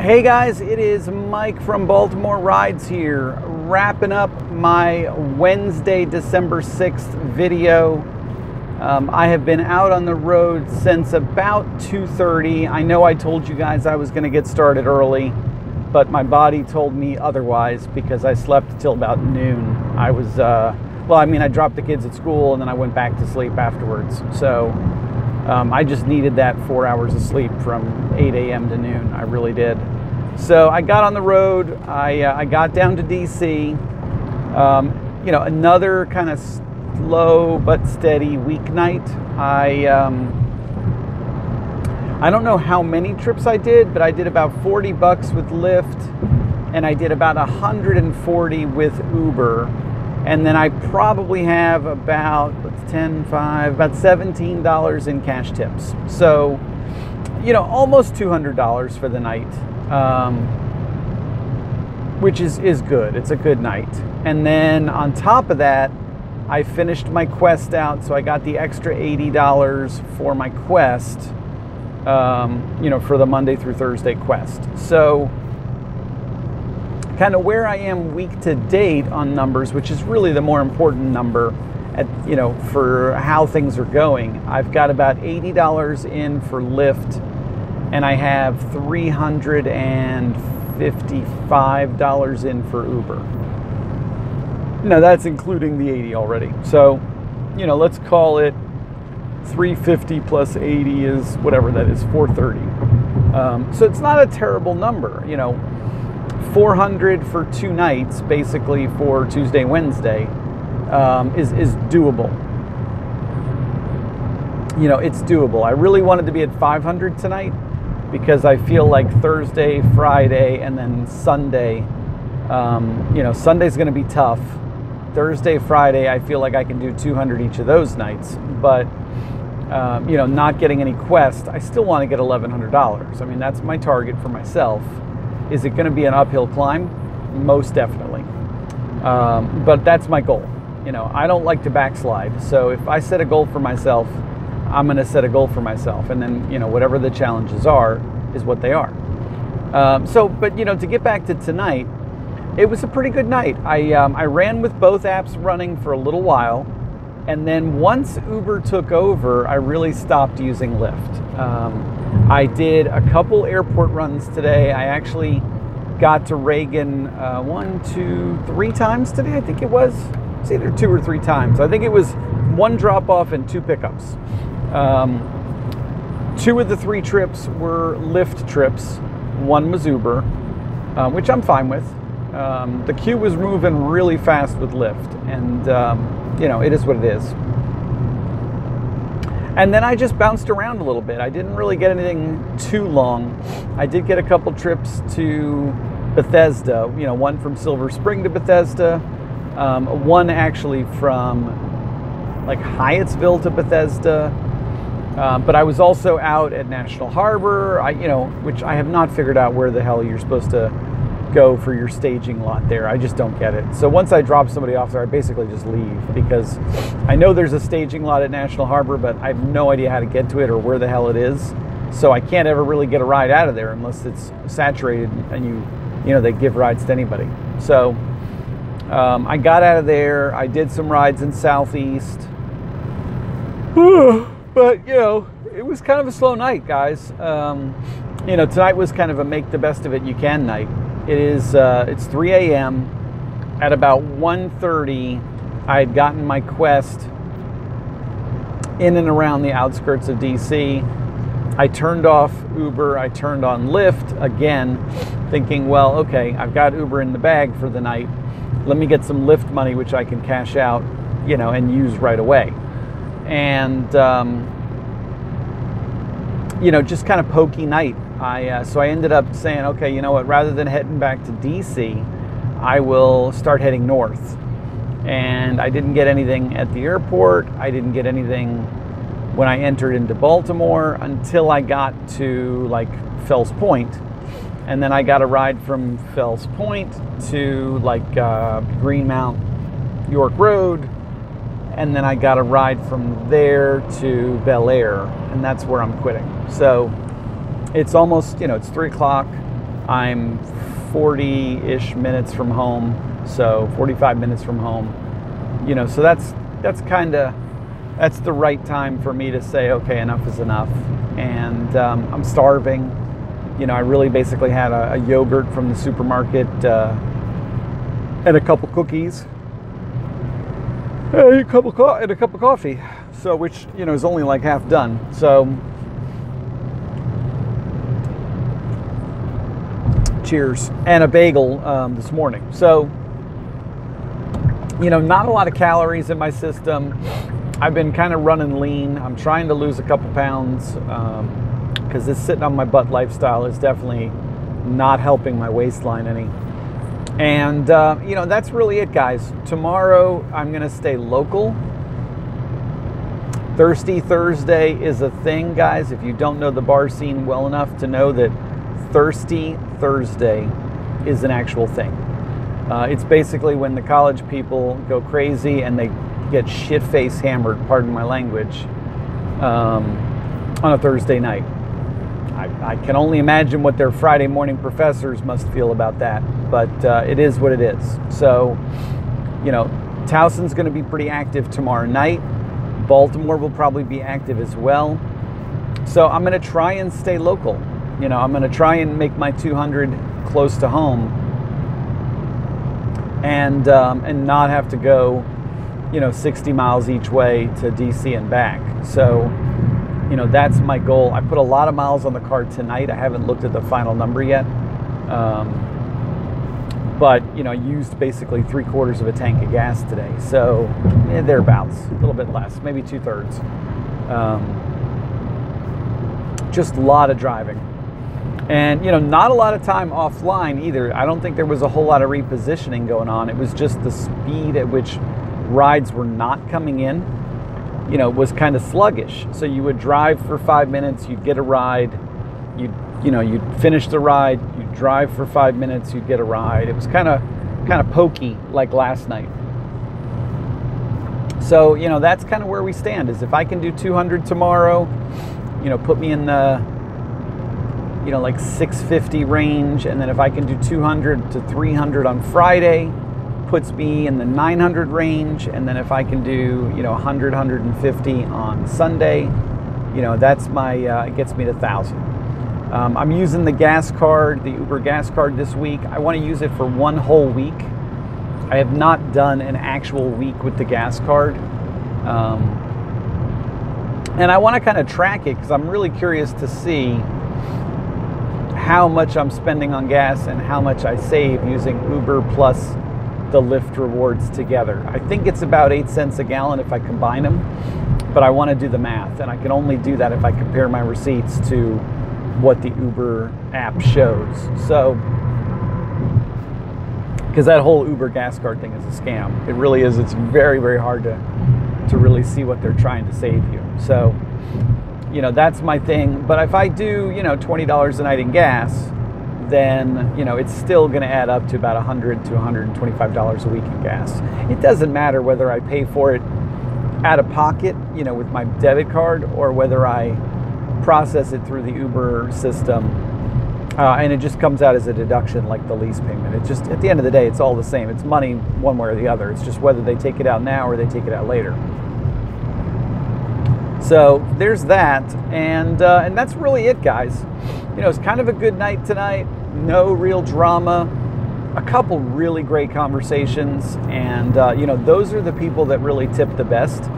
Hey guys, it is Mike from Baltimore Rides here, wrapping up my Wednesday, December 6th video. I have been out on the road since about 2:30. I know I told you guys I was going to get started early, but my body told me otherwise because I slept till about noon. I was, I dropped the kids at school and then I went back to sleep afterwards. So I just needed that 4 hours of sleep from 8 a.m. to noon. I really did. So I got on the road. I got down to DC. Another kind of slow but steady weeknight. I don't know how many trips I did, but I did about $40 with Lyft, and I did about 140 with Uber. And then I probably have about about $17 in cash tips. So, almost $200 for the night, which is good. It's a good night. And then on top of that, I finished my Quest out, so I got the extra $80 for my Quest, for the Monday through Thursday Quest. So kind of where I am week to date on numbers, which is really the more important number for how things are going. I've got about $80 in for Lyft, and I have $355 in for Uber. No, that's including the 80 already. So, let's call it 350 plus 80 is whatever that is, 430. So it's not a terrible number, 400 for 2 nights, basically for Tuesday, Wednesday, is doable. It's doable. I really wanted to be at 500 tonight because I feel like Thursday, Friday, and then Sunday, Sunday's going to be tough. Thursday, Friday, I feel like I can do 200 each of those nights, but not getting any Quest, I still want to get $1,100. I mean, that's my target for myself. Is it going to be an uphill climb? Most definitely. But that's my goal. I don't like to backslide. So if I set a goal for myself, I'm going to set a goal for myself. And then, whatever the challenges are, is what they are. To get back to tonight, it was a pretty good night. I ran with both apps running for a little while. And then once Uber took over, I really stopped using Lyft. I did a couple airport runs today. I actually got to Reagan 3 times today, I think it was. It's either 2 or 3 times. I think it was 1 drop-off and 2 pickups. 2 of the 3 trips were Lyft trips. 1 was Uber, which I'm fine with. The queue was moving really fast with Lyft, and it is what it is. And then I just bounced around a little bit. I didn't really get anything too long. I did get a couple trips to Bethesda, 1 from Silver Spring to Bethesda, 1 actually from Hyattsville to Bethesda. But I was also out at National Harbor, which I have not figured out where the hell you're supposed to go for your staging lot there. I just don't get it. So once I drop somebody off there, I basically just leave because I know there's a staging lot at National Harbor, but I have no idea how to get to it or where the hell it is. So I can't ever really get a ride out of there unless it's saturated and they give rides to anybody. So I got out of there. I did some rides in Southeast. But, it was kind of a slow night, guys. Tonight was kind of a make the best of it you can night. It's 3 a.m. At about 1:30, I had gotten my Quest in and around the outskirts of DC. I turned off Uber. I turned on Lyft again, thinking, well, okay, I've got Uber in the bag for the night. Let me get some Lyft money, which I can cash out, and use right away. And, just kind of pokey night. So I ended up saying, okay, you know what, rather than heading back to DC, I will start heading north. And I didn't get anything at the airport. I didn't get anything when I entered into Baltimore until I got to Fells Point. And then I got a ride from Fells Point to Greenmount, York Road. And then I got a ride from there to Bel Air, and that's where I'm quitting. So it's almost, it's 3 o'clock. I'm 40-ish minutes from home, so 45 minutes from home. You know, so that's the right time for me to say, okay, enough is enough. And I'm starving. You know, I really basically had a yogurt from the supermarket and a couple cookies and a cup of coffee. So, which, you know, is only like half done. So, cheers. And a bagel this morning. So, you know, not a lot of calories in my system. I've been kind of running lean. I'm trying to lose a couple pounds because this sitting on my butt lifestyle is definitely not helping my waistline any. And, you know, that's really it, guys. Tomorrow, I'm going to stay local. Thirsty Thursday is a thing, guys. If you don't know the bar scene well enough to know that Thirsty Thursday is an actual thing. It's basically when the college people go crazy and they get shit-face hammered, pardon my language, on a Thursday night. I can only imagine what their Friday morning professors must feel about that, but it is what it is. So, you know, Towson's going to be pretty active tomorrow night. Baltimore will probably be active as well. So I'm going to try and stay local. You know, I'm going to try and make my 200 close to home and not have to go, you know, 60 miles each way to DC and back. So, you know, that's my goal. I put a lot of miles on the car tonight. I haven't looked at the final number yet. But, you know, I used basically 3/4 of a tank of gas today. So, yeah, thereabouts, a little bit less, maybe 2/3. Just a lot of driving. And, you know, not a lot of time offline either. I don't think there was a whole lot of repositioning going on. It was just the speed at which rides were not coming in, you know, was kind of sluggish. So you would drive for 5 minutes, you'd get a ride, you'd finish the ride, you'd drive for 5 minutes, you'd get a ride. It was kind of pokey like last night. So, you know, that's kind of where we stand. Is if I can do 200 tomorrow, you know, put me in the, you know, like 650 range, and then if I can do 200 to 300 on Friday, puts me in the 900 range, and then if I can do, you know, 100, 150 on Sunday, you know, that's my, it gets me to 1,000. I'm using the gas card, the Uber gas card this week. I want to use it for one whole week. I have not done an actual week with the gas card. And I want to kind of track it because I'm really curious to see how much I'm spending on gas and how much I save using Uber plus the Lyft rewards together. I think it's about 8 cents a gallon if I combine them, but I want to do the math, and I can only do that if I compare my receipts to what the Uber app shows. So, because that whole Uber gas card thing is a scam. It really is. It's very, very hard to really see what they're trying to save you. So, you know, that's my thing. But if I do, you know, $20 a night in gas, then, you know, it's still going to add up to about $100 to $125 a week in gas. It doesn't matter whether I pay for it out of pocket, you know, with my debit card, or whether I process it through the Uber system, and it just comes out as a deduction like the lease payment. It just, at the end of the day, it's all the same. It's money one way or the other. It's just whether they take it out now or they take it out later. So there's that, and that's really it, guys. You know, it's kind of a good night tonight. No real drama. A couple really great conversations, and you know, those are the people that really tip the best.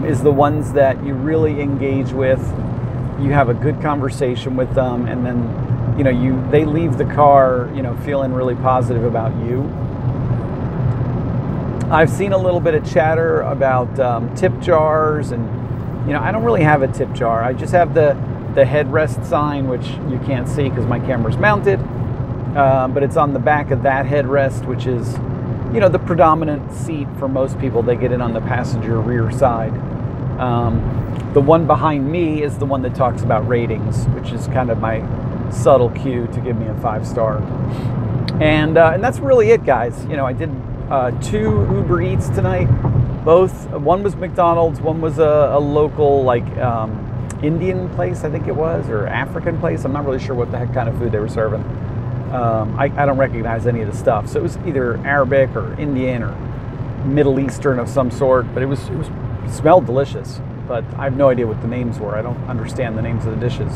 Is the ones that you really engage with. You have a good conversation with them, and then, you know, they leave the car, you know, feeling really positive about you. I've seen a little bit of chatter about tip jars, and, you know, I don't really have a tip jar. I just have the headrest sign, which you can't see because my camera's mounted, but it's on the back of that headrest, which is, you know, the predominant seat for most people. They get in on the passenger rear side. The one behind me is the one that talks about ratings, which is kind of my subtle cue to give me a 5-star. And that's really it, guys. You know, I did 2 Uber Eats tonight. One was McDonald's, one was a local, like, Indian place, I think it was, or African place. I'm not really sure what the heck kind of food they were serving. I don't recognize any of the stuff. So it was either Arabic or Indian or Middle Eastern of some sort, but it smelled delicious. But I have no idea what the names were. I don't understand the names of the dishes.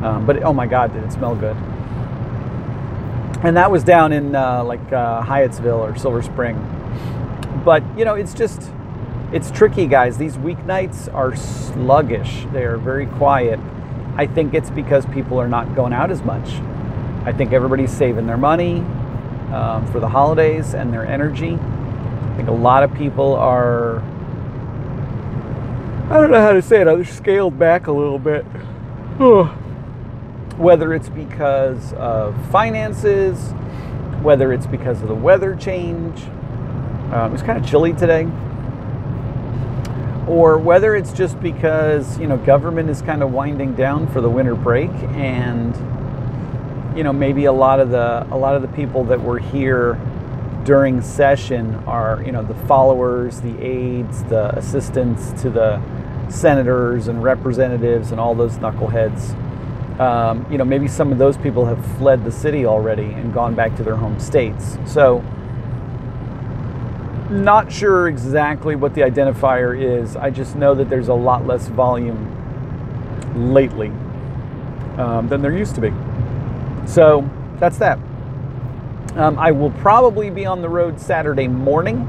But oh my God, did it smell good. And that was down in Hyattsville or Silver Spring. But, it's tricky, guys. These weeknights are sluggish. They are very quiet. I think it's because people are not going out as much. I think everybody's saving their money for the holidays and their energy. I think a lot of people are, I don't know how to say it, they're scaled back a little bit. Whether it's because of finances, whether it's because of the weather change, it was kind of chilly today, or whether it's just because, government is kind of winding down for the winter break, and maybe a lot of the people that were here during session are, the followers, the aides, the assistants to the senators and representatives and all those knuckleheads. Maybe some of those people have fled the city already and gone back to their home states. So, not sure exactly what the identifier is. I just know that there's a lot less volume lately than there used to be. So, that's that. I will probably be on the road Saturday morning.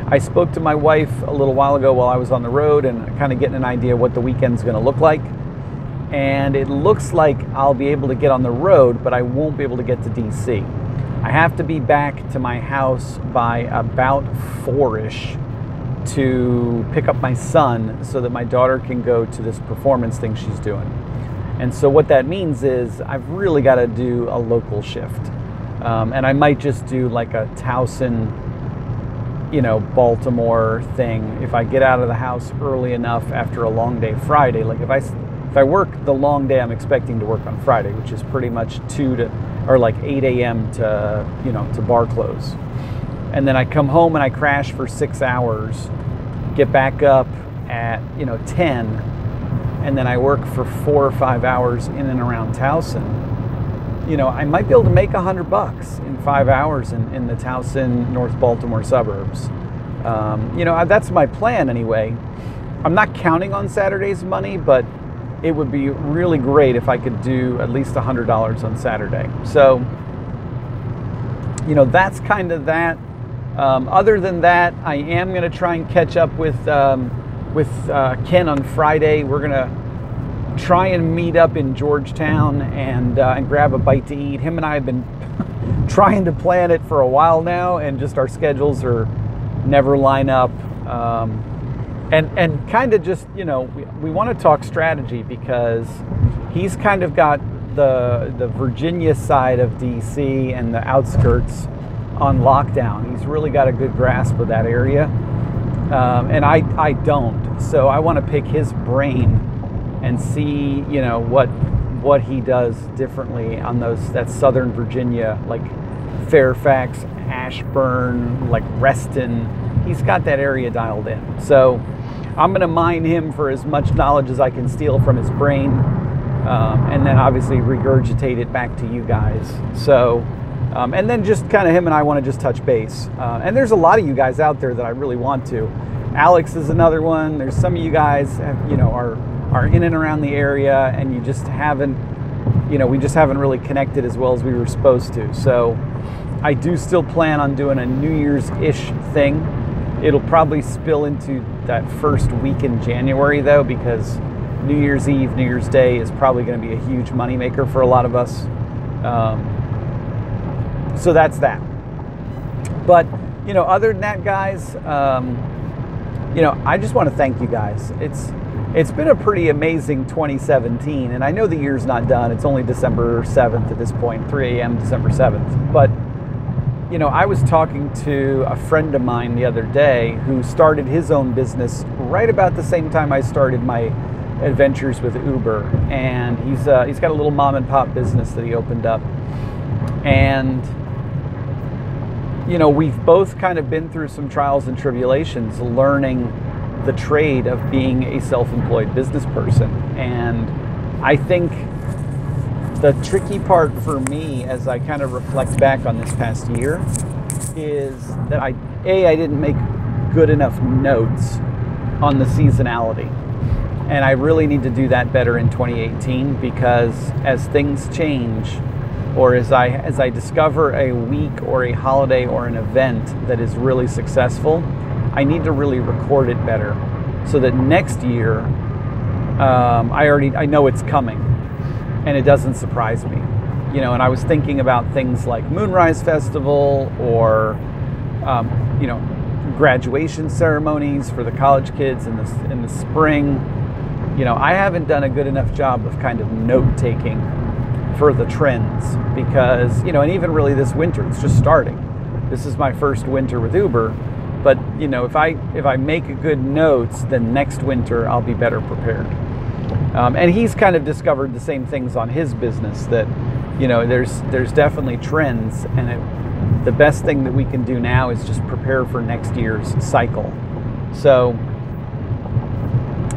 I spoke to my wife a little while ago while I was on the road and kind of getting an idea what the weekend's going to look like. And it looks like I'll be able to get on the road, but I won't be able to get to DC. I have to be back to my house by about 4-ish to pick up my son so that my daughter can go to this performance thing she's doing. And so what that means is I've really got to do a local shift. And I might just do like a Towson, Baltimore thing if I get out of the house early enough after a long day Friday. Like if I work the long day I'm expecting to work on Friday, which is pretty much 8 a.m. to bar close. And then I come home and I crash for 6 hours, get back up at, 10, and then I work for 4 or 5 hours in and around Towson. I might be able to make $100 in 5 hours in the Towson, North Baltimore suburbs. That's my plan anyway. I'm not counting on Saturday's money, but it would be really great if I could do at least $100 on Saturday. So, that's kind of that. Other than that, I am going to try and catch up with Ken on Friday. We're going to try and meet up in Georgetown and grab a bite to eat. Him and I have been trying to plan it for a while now, and just our schedules are never line up. And kind of just, we want to talk strategy because he's kind of got the Virginia side of DC and the outskirts on lockdown. He's really got a good grasp of that area. And I don't. So I want to pick his brain and see, what he does differently on that Southern Virginia, like Fairfax, Ashburn, like Reston. He's got that area dialed in. So I'm going to mine him for as much knowledge as I can steal from his brain, and then obviously regurgitate it back to you guys. So, and then just kind of him and I want to just touch base. And there's a lot of you guys out there that I really want to. Alex is another one. There's some of you guys have, are in and around the area, and you just haven't, we just haven't really connected as well as we were supposed to. So I do still plan on doing a New Year's-ish thing. It'll probably spill into that first week in January, though, because New Year's Eve, New Year's Day is probably going to be a huge moneymaker for a lot of us. So that's that. But, other than that, guys, I just want to thank you guys. It's been a pretty amazing 2017, and I know the year's not done. It's only December 7th at this point, 3 a.m. December 7th. But, I was talking to a friend of mine the other day who started his own business right about the same time I started my adventures with Uber. And he's got a little mom and pop business that he opened up. And, we've both kind of been through some trials and tribulations learning the trade of being a self-employed business person. And I think The tricky part for me as I kind of reflect back on this past year is that I didn't make good enough notes on the seasonality. And I really need to do that better in 2018, because as things change, or as I discover a week or a holiday or an event that is really successful, I need to really record it better so that next year I know it's coming and it doesn't surprise me. You know, and I was thinking about things like Moonrise Festival or you know, graduation ceremonies for the college kids in the spring. You know, I haven't done a good enough job of kind of note taking for the trends, because, you know, and even really this winter, it's just starting. This is my first winter with Uber, but you know, if I make a good notes, then next winter I'll be better prepared. And he's kind of discovered the same things on his business, that, you know, there's definitely trends, and the best thing that we can do now is just prepare for next year's cycle. So,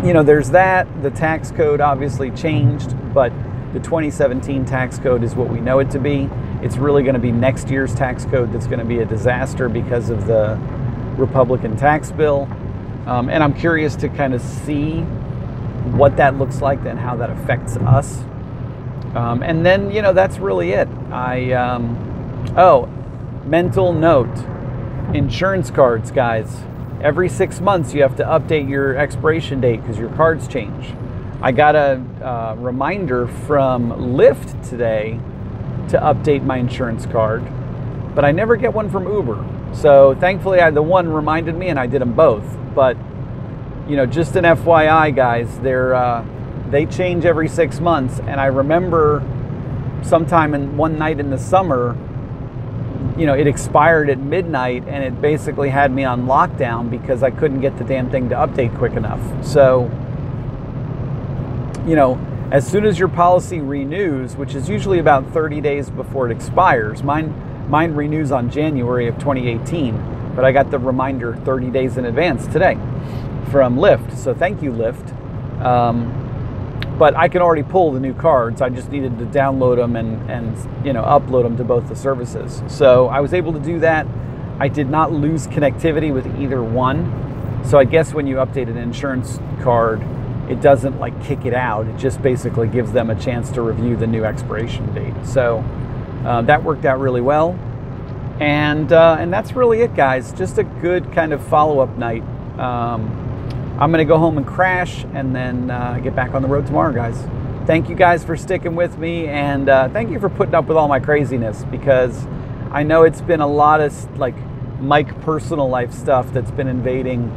you know, there's that. The tax code obviously changed, but the 2017 tax code is what we know it to be. It's really going to be next year's tax code that's going to be a disaster because of the Republican tax bill. And I'm curious to kind of see what that looks like and how that affects us. And then, you know, that's really it. Mental note, insurance cards, guys. Every 6 months you have to update your expiration date because your cards change. I got a reminder from Lyft today to update my insurance card, but I never get one from Uber. So thankfully the one reminded me and I did them both. But, you know, just an FYI, guys, they change every 6 months. And I remember sometime one night in the summer, you know, it expired at midnight and it basically had me on lockdown because I couldn't get the damn thing to update quick enough. So, you know, as soon as your policy renews, which is usually about 30 days before it expires, mine renews on January of 2018, but I got the reminder 30 days in advance today from Lyft. So thank you, Lyft. But I can already pull the new cards. I just needed to download them and you know, upload them to both the services. So I was able to do that. I did not lose connectivity with either one. So I guess when you update an insurance card, it doesn't like kick it out. It just basically gives them a chance to review the new expiration date. So that worked out really well. And that's really it, guys. Just a good kind of follow-up night. I'm going to go home and crash and then get back on the road tomorrow, guys. Thank you guys for sticking with me, and thank you for putting up with all my craziness, because I know it's been a lot of like Mike personal life stuff that's been invading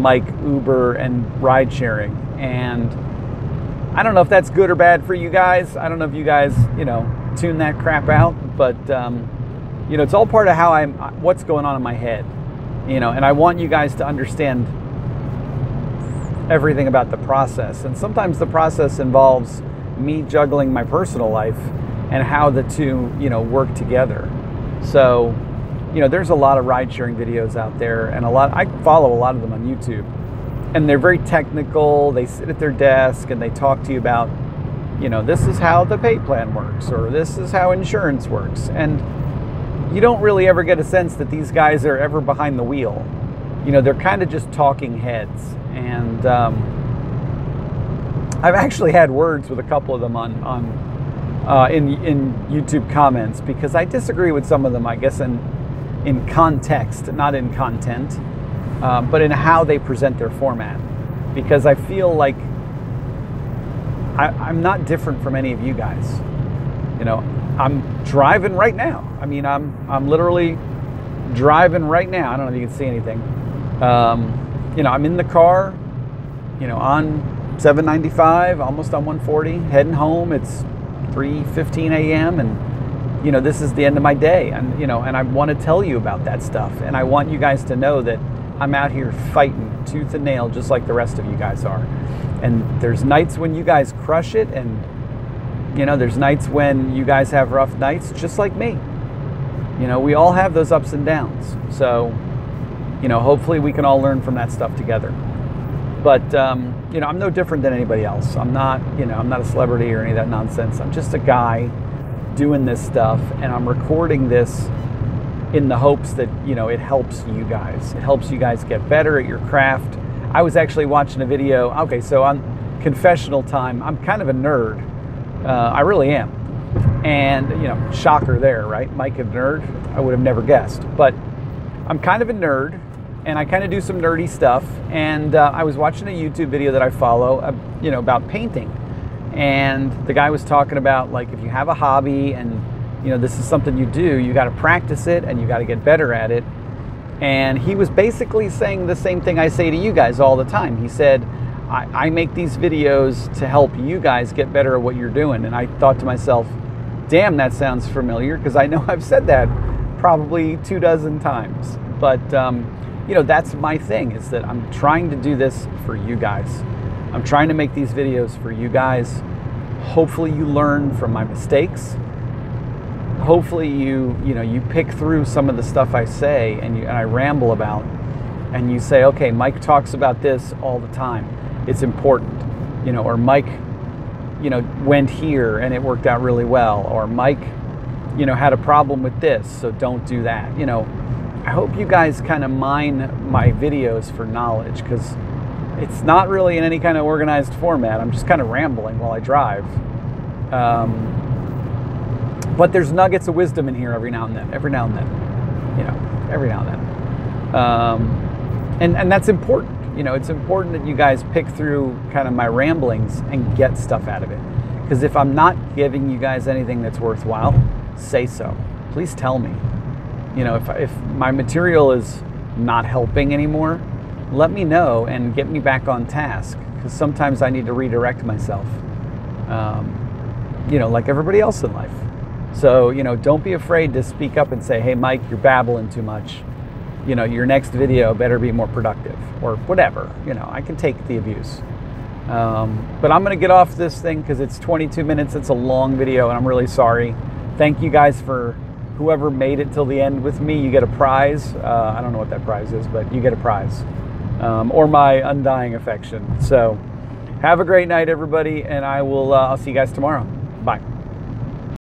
Mike Uber and ride sharing. And I don't know if that's good or bad for you guys. I don't know if you guys, you know, tune that crap out, but you know, it's all part of what's going on in my head, you know, and I want you guys to understand everything about the process. And sometimes the process involves me juggling my personal life and how the two, you know, work together. So, you know, there's a lot of ride sharing videos out there, and I follow a lot of them on YouTube, and they're very technical. They sit at their desk and they talk to you about, you know, this is how the pay plan works, or this is how insurance works. And you don't really ever get a sense that these guys are ever behind the wheel. You know, they're kind of just talking heads. And I've actually had words with a couple of them in YouTube comments, because I disagree with some of them, I guess, in context, not in content, but in how they present their format. Because I feel like I'm not different from any of you guys. You know, I'm driving right now. I mean, I'm literally driving right now. I don't know if you can see anything. You know, I'm in the car, you know, on 795, almost on 140, heading home. It's 3:15 a.m. and, you know, this is the end of my day. And, you know, and I want to tell you about that stuff. And I want you guys to know that I'm out here fighting tooth and nail, just like the rest of you guys are. And there's nights when you guys crush it, and, you know, there's nights when you guys have rough nights, just like me. You know, we all have those ups and downs. So, you know, hopefully we can all learn from that stuff together. But, you know, I'm no different than anybody else. I'm not, you know, I'm not a celebrity or any of that nonsense. I'm just a guy doing this stuff, and I'm recording this in the hopes that, you know, it helps you guys. It helps you guys get better at your craft. I was actually watching a video. Okay, so on confessional time, I'm kind of a nerd. I really am. And, you know, shocker there, right? Mike a nerd? I would have never guessed. But I'm kind of a nerd, and I kind of do some nerdy stuff. And I was watching a YouTube video that I follow, you know, about painting. And the guy was talking about, like, if you have a hobby and, you know, this is something you do, you got to practice it and you got to get better at it. And he was basically saying the same thing I say to you guys all the time. He said, I make these videos to help you guys get better at what you're doing. And I thought to myself, damn, that sounds familiar, because I know I've said that probably 24 times. But, you know, that's my thing, is that I'm trying to do this for you guys. I'm trying to make these videos for you guys. Hopefully you learn from my mistakes. Hopefully you pick through some of the stuff I say and I ramble about, and you say, okay, Mike talks about this all the time. It's important, you know, or Mike, you know, went here and it worked out really well, or Mike, you know, had a problem with this, so don't do that. You know, I hope you guys kind of mine my videos for knowledge, because it's not really in any kind of organized format. I'm just kind of rambling while I drive. But there's nuggets of wisdom in here every now and then, you know, every now and then. And that's important. You know, it's important that you guys pick through kind of my ramblings and get stuff out of it. Because if I'm not giving you guys anything that's worthwhile, say so. Please tell me. You know, if my material is not helping anymore, let me know and get me back on task. Because sometimes I need to redirect myself, you know, like everybody else in life. So, you know, don't be afraid to speak up and say, hey, Mike, you're babbling too much. You know, your next video better be more productive, or whatever. You know, I can take the abuse. But I'm going to get off this thing because it's 22 minutes. It's a long video, and I'm really sorry. Thank you guys for whoever made it till the end with me. You get a prize. I don't know what that prize is, but you get a prize. Or my undying affection. So have a great night, everybody, and I'll see you guys tomorrow. Bye.